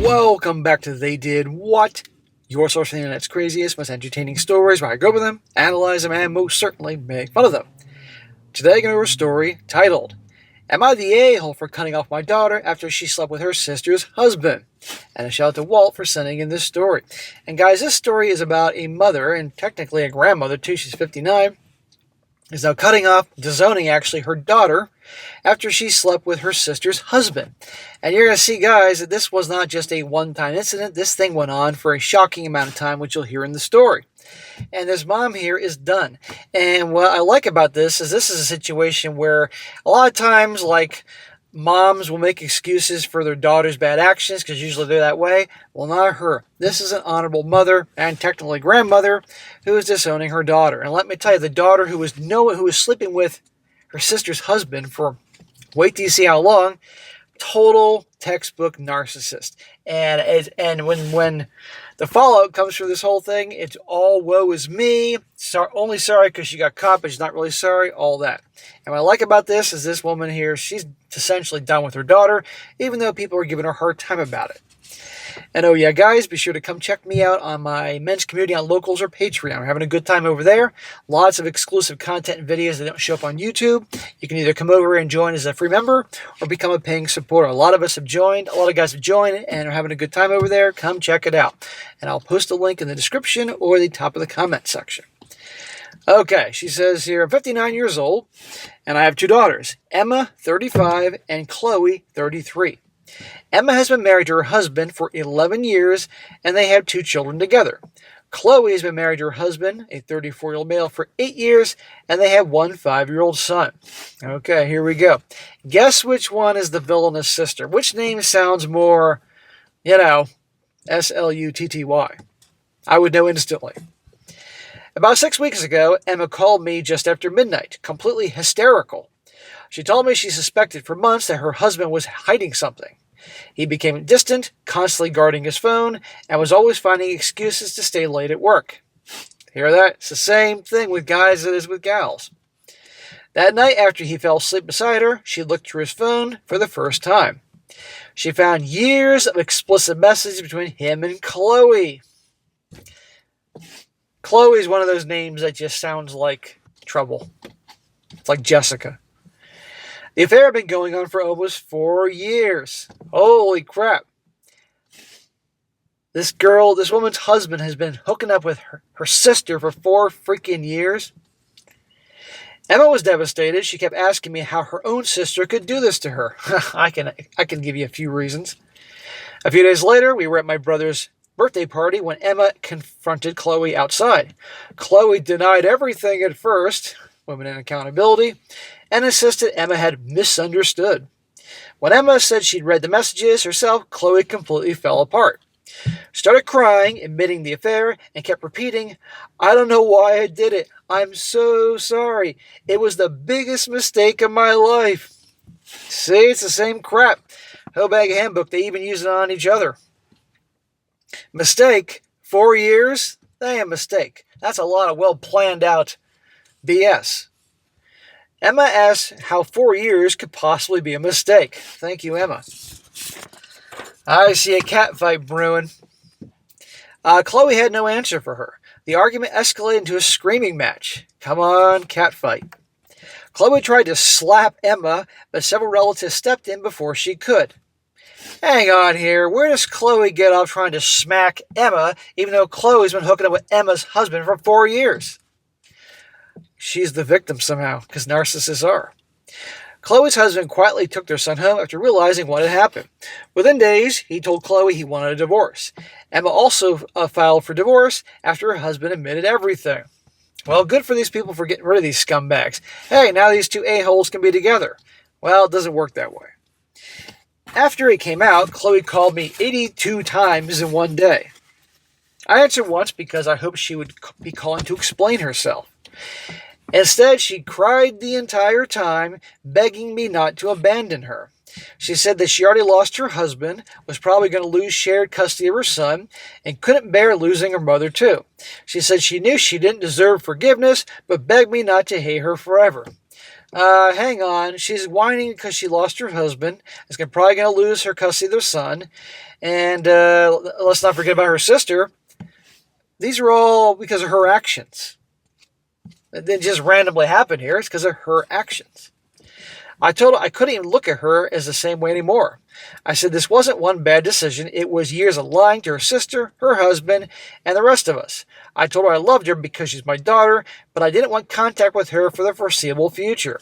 Welcome back to They Did What? Your source for the internet's craziest, most entertaining stories where I go over them, analyze them, and most certainly make fun of them. Today I'm going to do a story titled, Am I the A-hole for cutting off my daughter after she slept with her sister's husband? And a shout out to Walt for sending in this story. And guys, this story is about a mother, and technically a grandmother too, she's 59, is now cutting off, disowning actually, her daughter after she slept with her sister's husband. And you're going to see, guys, that this was not just a one-time incident. This thing went on for a shocking amount of time, which you'll hear in the story. And this mom here is done. And what I like about this is a situation where a lot of times, like, moms will make excuses for their daughter's bad actions because usually they're that way. Well, not her. This is an honorable mother and technically grandmother who is disowning her daughter. And let me tell you, the daughter who was sleeping with her sister's husband for, wait till you see how long, total textbook narcissist. And when the fallout comes from this whole thing, it's all woe is me. Only sorry because she got caught, but she's not really sorry. All that. And what I like about this is this woman here, she's essentially done with her daughter, even though people are giving her a hard time about it. And oh yeah, guys, be sure to come check me out on my men's community on Locals or Patreon. We're having a good time over there. Lots of exclusive content and videos that don't show up on YouTube. You can either come over and join as a free member or become a paying supporter. A lot of us have joined. A lot of guys have joined and are having a good time over there. Come check it out. And I'll post a link in the description or the top of the comment section. Okay, she says here, I'm 59 years old, and I have two daughters, Emma, 35, and Chloe, 33. Emma has been married to her husband for 11 years, and they have two children together. Chloe has been married to her husband, a 34-year-old male, for 8 years, and they have one 5-year-old son. Okay, here we go. Guess which one is the villainous sister? Which name sounds more, S-L-U-T-T-Y? I would know instantly. About 6 weeks ago, Emma called me just after midnight, completely hysterical. She told me she suspected for months that her husband was hiding something. He became distant, constantly guarding his phone, and was always finding excuses to stay late at work. Hear that? It's the same thing with guys as it is with gals. That night, after he fell asleep beside her, she looked through his phone for the first time. She found years of explicit messages between him and Chloe. Chloe is one of those names that just sounds like trouble. It's like Jessica. The affair had been going on for almost 4 years. Holy crap. This woman's husband has been hooking up with her sister for 4 freaking years. Emma was devastated. She kept asking me how her own sister could do this to her. I can give you a few reasons. A few days later, we were at my brother's birthday party when Emma confronted Chloe outside. Chloe denied everything at first, women in accountability, and insisted Emma had misunderstood. When Emma said she'd read the messages herself, Chloe completely fell apart. Started crying, admitting the affair, and kept repeating, I don't know why I did it. I'm so sorry. It was the biggest mistake of my life. See, it's the same crap. Whole bag handbook, they even use it on each other. Mistake? 4 years? That ain't a mistake. That's a lot of well planned out BS. Emma asks how 4 years could possibly be a mistake. Thank you, Emma. I see a cat fight brewing. Chloe had no answer for her. The argument escalated into a screaming match. Come on, cat fight. Chloe tried to slap Emma, but several relatives stepped in before she could. Hang on here. Where does Chloe get off trying to smack Emma, even though Chloe's been hooking up with Emma's husband for 4 years? She's the victim somehow, because narcissists are. Chloe's husband quietly took their son home after realizing what had happened. Within days, he told Chloe he wanted a divorce. Emma also filed for divorce after her husband admitted everything. Well, good for these people for getting rid of these scumbags. Hey, now these two a-holes can be together. Well, it doesn't work that way. After it came out, Chloe called me 82 times in one day. I answered once because I hoped she would be calling to explain herself. Instead, she cried the entire time, begging me not to abandon her. She said that she already lost her husband, was probably going to lose shared custody of her son, and couldn't bear losing her mother too. She said she knew she didn't deserve forgiveness, but begged me not to hate her forever. Hang on. She's whining because she lost her husband, is probably going to lose her custody of their son, and let's not forget about her sister. These are all because of her actions. It didn't just randomly happen here. It's because of her actions. I told her I couldn't even look at her as the same way anymore. I said this wasn't one bad decision. It was years of lying to her sister, her husband, and the rest of us. I told her I loved her because she's my daughter, but I didn't want contact with her for the foreseeable future.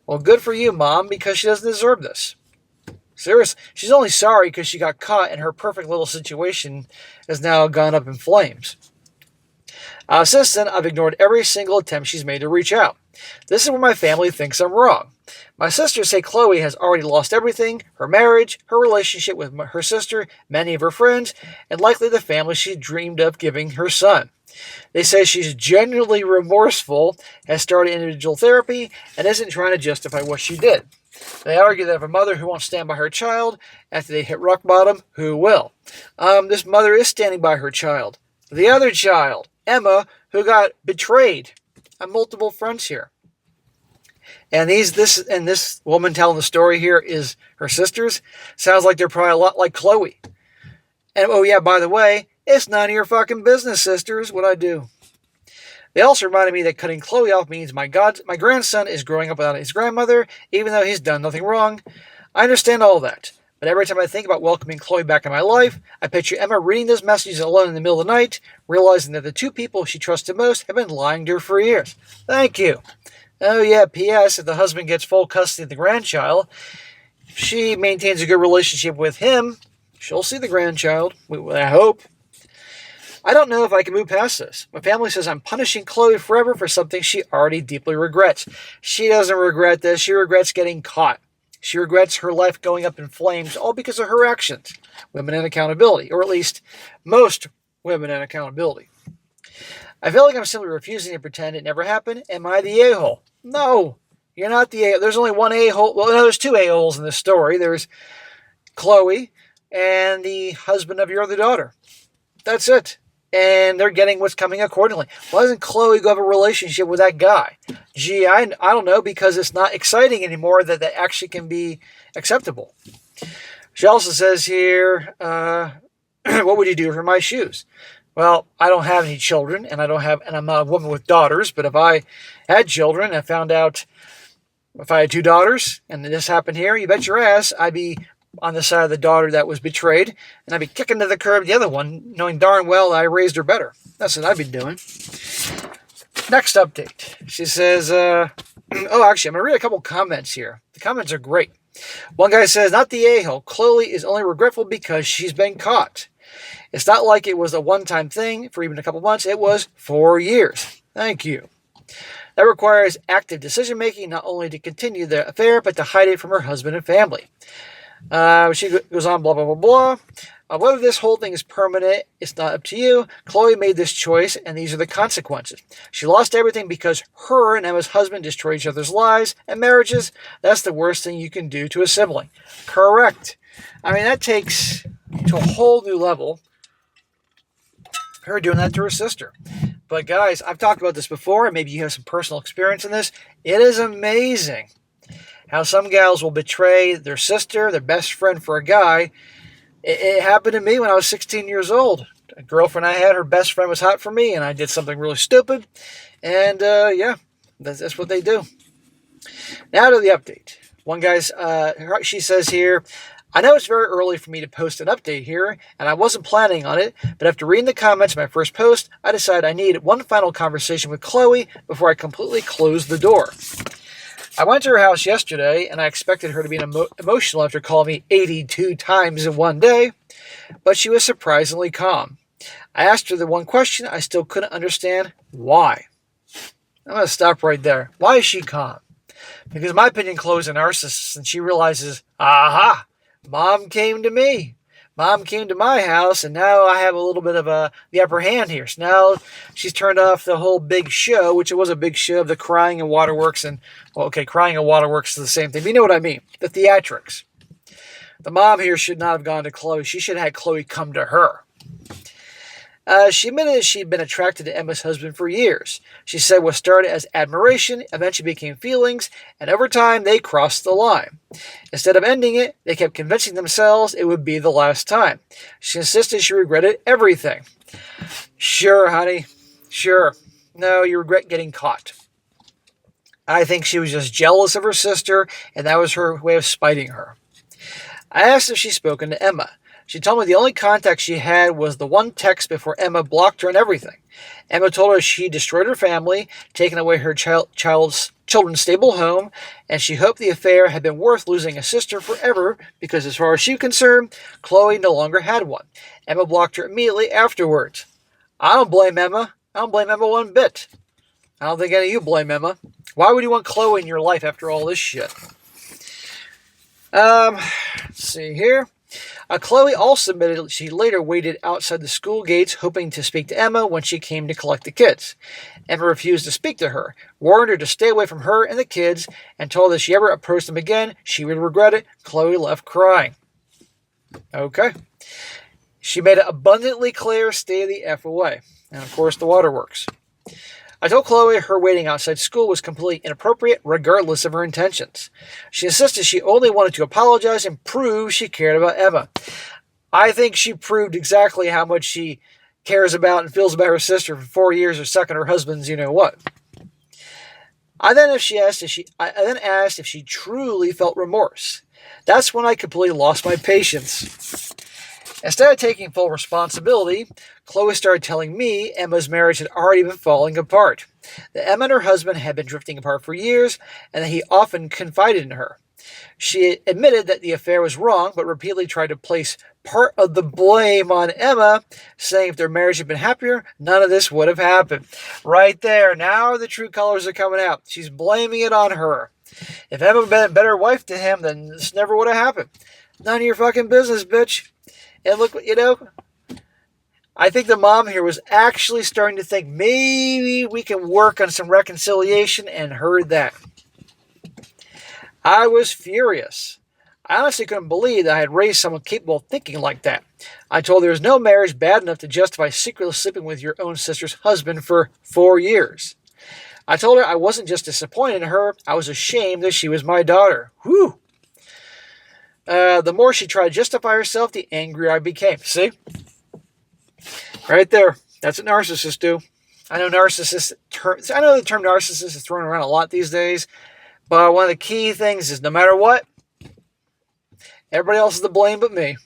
Well, good for you, Mom, because she doesn't deserve this. Seriously, she's only sorry because she got caught and her perfect little situation has now gone up in flames. Since then, I've ignored every single attempt she's made to reach out. This is where my family thinks I'm wrong. My sisters say Chloe has already lost everything, her marriage, her relationship with her sister, many of her friends, and likely the family she dreamed of giving her son. They say she's genuinely remorseful, has started individual therapy, and isn't trying to justify what she did. They argue that if a mother who won't stand by her child after they hit rock bottom, who will? This mother is standing by her child. The other child, Emma, who got betrayed. I have multiple fronts here. And this woman telling the story here is her sisters. Sounds like they're probably a lot like Chloe. And oh yeah, by the way, it's none of your fucking business, sisters, what I do. They also reminded me that cutting Chloe off means my grandson is growing up without his grandmother, even though he's done nothing wrong. I understand all that. But every time I think about welcoming Chloe back in my life, I picture Emma reading those messages alone in the middle of the night, realizing that the two people she trusted most have been lying to her for years. Thank you. Oh yeah, P.S. If the husband gets full custody of the grandchild, if she maintains a good relationship with him, she'll see the grandchild, I hope. I don't know if I can move past this. My family says I'm punishing Chloe forever for something she already deeply regrets. She doesn't regret this. She regrets getting caught. She regrets her life going up in flames, all because of her actions. Women and accountability, or at least most women and accountability. I feel like I'm simply refusing to pretend it never happened. Am I the a-hole? No, you're not the a-hole. There's only one a-hole. Well, no, there's two a-holes in this story. There's Chloe and the husband of your other daughter. That's it. And they're getting what's coming accordingly. Why doesn't Chloe go have a relationship with that guy? Gee, I don't know, because it's not exciting anymore that actually can be acceptable. She also says here, what would you do for my shoes? Well, I don't have any children, and I'm not a woman with daughters, but if I had children and I found out if I had two daughters and this happened here, you bet your ass I'd be on the side of the daughter that was betrayed, and I'd be kicking to the curb the other one, knowing darn well that I raised her better. That's what I'd be doing. Next update. She says, actually, I'm going to read a couple comments here. The comments are great. One guy says, not the a-hole. Chloe is only regretful because she's been caught. It's not like it was a one-time thing for even a couple months. It was 4 years. Thank you. That requires active decision-making, not only to continue the affair, but to hide it from her husband and family. She goes on, blah, blah, blah, blah. Whether this whole thing is permanent, it's not up to you. Chloe made this choice, and these are the consequences. She lost everything because her and Emma's husband destroyed each other's lives and marriages. That's the worst thing you can do to a sibling. Correct. I mean, that takes to a whole new level. Her doing that to her sister. But guys, I've talked about this before, and maybe you have some personal experience in this. It is amazing how some gals will betray their sister, their best friend for a guy. It happened to me when I was 16 years old. A girlfriend I had, her best friend was hot for me, and I did something really stupid. And yeah, that's what they do. Now to the update. One guy's, she says here, I know it's very early for me to post an update here, and I wasn't planning on it, but after reading the comments of my first post, I decided I needed one final conversation with Chloe before I completely closed the door. I went to her house yesterday, and I expected her to be emotional after calling me 82 times in one day, but she was surprisingly calm. I asked her the one question I still couldn't understand: why? I'm going to stop right there. Why is she calm? Because in my opinion, Chloe's a narcissist, and she realizes, aha, Mom came to me. Mom came to my house, and now I have a little bit of the upper hand here. So now she's turned off the whole big show, which it was a big show of the crying and waterworks. And, well, okay, crying and waterworks is the same thing. But you know what I mean. The theatrics. The mom here should not have gone to Chloe. She should have had Chloe come to her. She admitted she'd been attracted to Emma's husband for years. She said what started as admiration eventually became feelings, and over time they crossed the line. Instead of ending it, they kept convincing themselves it would be the last time. She insisted she regretted everything. Sure, honey. Sure. No, you regret getting caught. I think she was just jealous of her sister, and that was her way of spiting her. I asked if she'd spoken to Emma. She told me the only contact she had was the one text before Emma blocked her and everything. Emma told her she destroyed her family, taken away her children's stable home, and she hoped the affair had been worth losing a sister forever because as far as she was concerned, Chloe no longer had one. Emma blocked her immediately afterwards. I don't blame Emma. I don't blame Emma one bit. I don't think any of you blame Emma. Why would you want Chloe in your life after all this shit? Let's see here. Chloe also admitted she later waited outside the school gates hoping to speak to Emma when she came to collect the kids. Emma refused to speak to her, warned her to stay away from her and the kids, and told her if she ever approached them again, she would regret it. Chloe left crying. Okay. She made it abundantly clear, stay the F away. And of course, the waterworks. I told Chloe her waiting outside school was completely inappropriate, regardless of her intentions. She insisted she only wanted to apologize and prove she cared about Emma. I think she proved exactly how much she cares about and feels about her sister for 4 years or sucking her husband's you-know-what. I then asked if she truly felt remorse. That's when I completely lost my patience. Instead of taking full responsibility, Chloe started telling me Emma's marriage had already been falling apart, that Emma and her husband had been drifting apart for years, and that he often confided in her. She admitted that the affair was wrong, but repeatedly tried to place part of the blame on Emma, saying if their marriage had been happier, none of this would have happened. Right there, now the true colors are coming out. She's blaming it on her. If Emma had been a better wife to him, then this never would have happened. None of your fucking business, bitch. And look, I think the mom here was actually starting to think maybe we can work on some reconciliation and heard that. I was furious. I honestly couldn't believe that I had raised someone capable of thinking like that. I told her there was no marriage bad enough to justify secretly sleeping with your own sister's husband for 4 years. I told her I wasn't just disappointed in her, I was ashamed that she was my daughter. Whew! The more she tried to justify herself, the angrier I became. See? Right there. That's what narcissists do. I know the term narcissist is thrown around a lot these days, but one of the key things is no matter what, everybody else is to blame but me.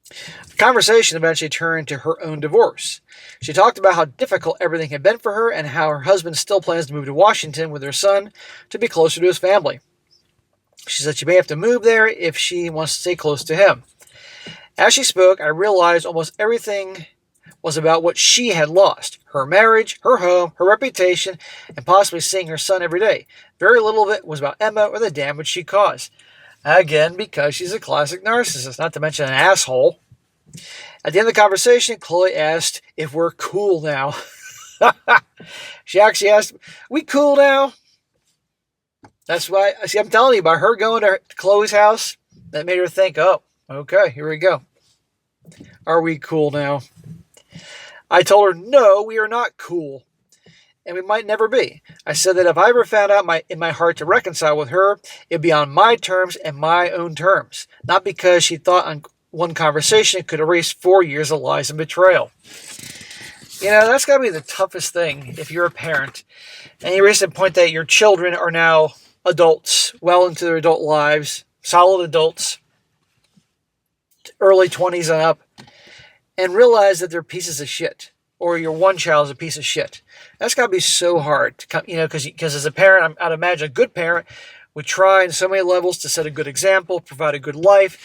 The conversation eventually turned to her own divorce. She talked about how difficult everything had been for her and how her husband still plans to move to Washington with her son to be closer to his family. She said she may have to move there if she wants to stay close to him. As she spoke, I realized almost everything was about what she had lost. Her marriage, her home, her reputation, and possibly seeing her son every day. Very little of it was about Emma or the damage she caused. Again, because she's a classic narcissist, not to mention an asshole. At the end of the conversation, Chloe asked if we're cool now. She actually asked, we cool now? That's why, see, I'm telling you, by her going to Chloe's house, that made her think, oh, okay, here we go. Are we cool now? I told her, no, we are not cool. And we might never be. I said that if I ever found out in my heart to reconcile with her, it'd be on my terms and my own terms. Not because she thought on one conversation could erase 4 years of lies and betrayal. That's got to be the toughest thing if you're a parent. And you reach the point that your children are now adults, well into their adult lives, solid adults, early 20s and up, and realize that they're pieces of shit, or your one child is a piece of shit. That's got to be so hard, because as a parent, I'd imagine a good parent would try on so many levels to set a good example, provide a good life,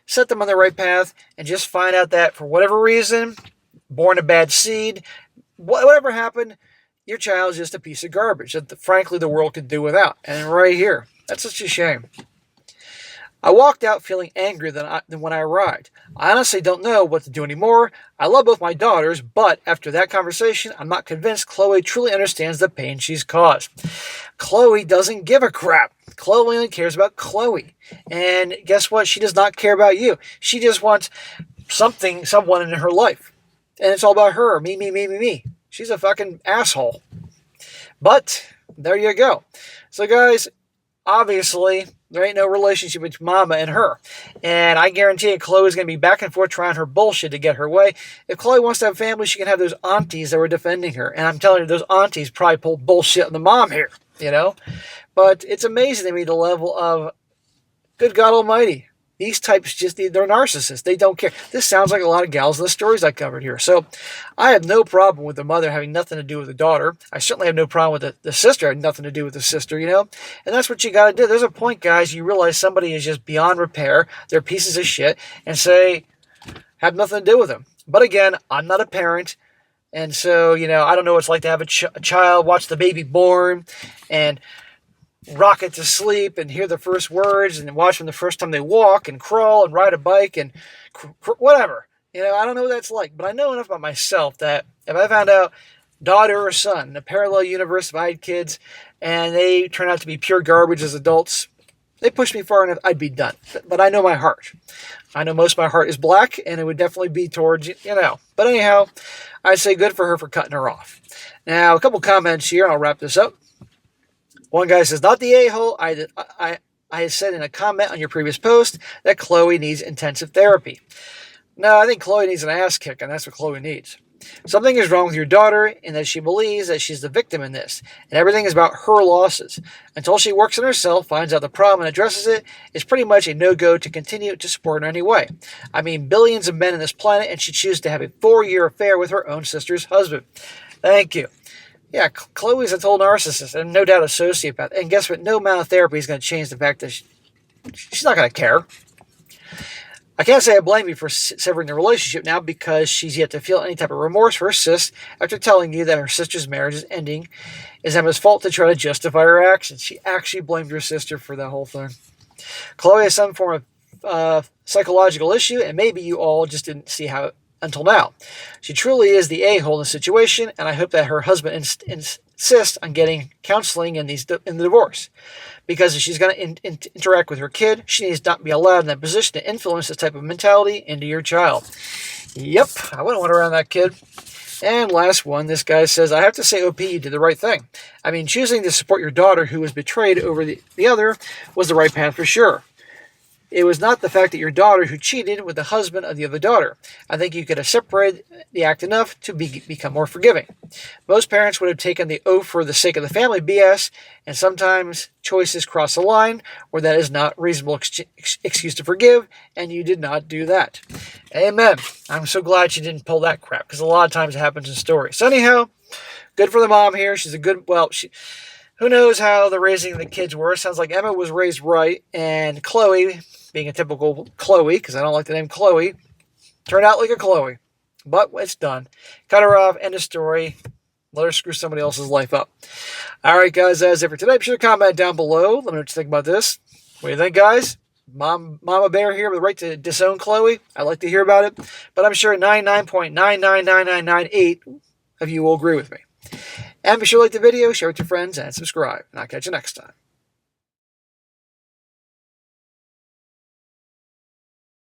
set them on the right path, and just find out that for whatever reason, born a bad seed, whatever happened, your child is just a piece of garbage that, frankly, the world could do without. And right here, that's such a shame. I walked out feeling angrier than when I arrived. I honestly don't know what to do anymore. I love both my daughters, but after that conversation, I'm not convinced Chloe truly understands the pain she's caused. Chloe doesn't give a crap. Chloe only cares about Chloe. And guess what? She does not care about you. She just wants someone in her life. And it's all about her. Me, me, me, me, me. She's a fucking asshole. But there you go. So guys, obviously, there ain't no relationship between Mama and her. And I guarantee you, Chloe's going to be back and forth trying her bullshit to get her way. If Chloe wants to have family, she can have those aunties that were defending her. And I'm telling you, those aunties probably pulled bullshit on the mom here, you know? But it's amazing to me the level of, good God Almighty, these types they're narcissists. They don't care. This sounds like a lot of gals in the stories I covered here. So I have no problem with the mother having nothing to do with the daughter. I certainly have no problem with the sister having nothing to do with the sister, you know? And that's what you got to do. There's a point, guys, you realize somebody is just beyond repair. They're pieces of shit and say, have nothing to do with them. But again, I'm not a parent. And so, you know, I don't know what it's like to have a child, watch the baby born and rock it to sleep and hear the first words and watch them the first time they walk and crawl and ride a bike and whatever. You know, I don't know what that's like, but I know enough about myself that if I found out daughter or son in a parallel universe, if I had kids and they turn out to be pure garbage as adults, they push me far enough, I'd be done. But I know my heart. I know most of my heart is black and it would definitely be towards, you know. But anyhow, I say good for her for cutting her off. Now, a couple comments here and I'll wrap this up. One guy says, not the a-hole. I said in a comment on your previous post that Chloe needs intensive therapy. No, I think Chloe needs an ass kick, and that's what Chloe needs. Something is wrong with your daughter in that she believes that she's the victim in this, and everything is about her losses. Until she works on herself, finds out the problem, and addresses it, it's pretty much a no-go to continue to support her in any way. I mean, billions of men on this planet, and she chooses to have a 4-year affair with her own sister's husband. Thank you. Yeah, Chloe's a total narcissist and no doubt a sociopath. And guess what? No amount of therapy is going to change the fact that she's not going to care. I can't say I blame you for severing the relationship now because she's yet to feel any type of remorse for her sis after telling you that her sister's marriage is ending. Is Emma's fault to try to justify her actions. She actually blamed her sister for that whole thing. Chloe has some form of psychological issue, and maybe you all just didn't see how until now. She truly is the a-hole in the situation, and I hope that her husband insists on getting counseling in the divorce. Because if she's going to interact with her kid, she needs not be allowed in that position to influence this type of mentality into your child. Yep, I wouldn't want around that kid. And last one, this guy says, I have to say, OP, you did the right thing. I mean, choosing to support your daughter who was betrayed over the other was the right path for sure. It was not the fact that your daughter who cheated with the husband of the other daughter. I think you could have separated the act enough to become more forgiving. Most parents would have taken the oath for the sake of the family BS, and sometimes choices cross the line where that is not reasonable excuse to forgive, and you did not do that. Amen. I'm so glad she didn't pull that crap, because a lot of times it happens in stories. So anyhow, good for the mom here. She's a good, who knows how the raising the kids were. Sounds like Emma was raised right, and Chloe, being a typical Chloe, because I don't like the name Chloe, turned out like a Chloe. But it's done. Cut her off, end of story. Let her screw somebody else's life up. All right, guys, that's it for today. Be sure to comment down below. Let me know what you think about this. What do you think, guys? Mama Bear here with the right to disown Chloe. I'd like to hear about it. But I'm sure 99.999998 of you will agree with me. And be sure to like the video, share it with your friends, and subscribe. And I'll catch you next time.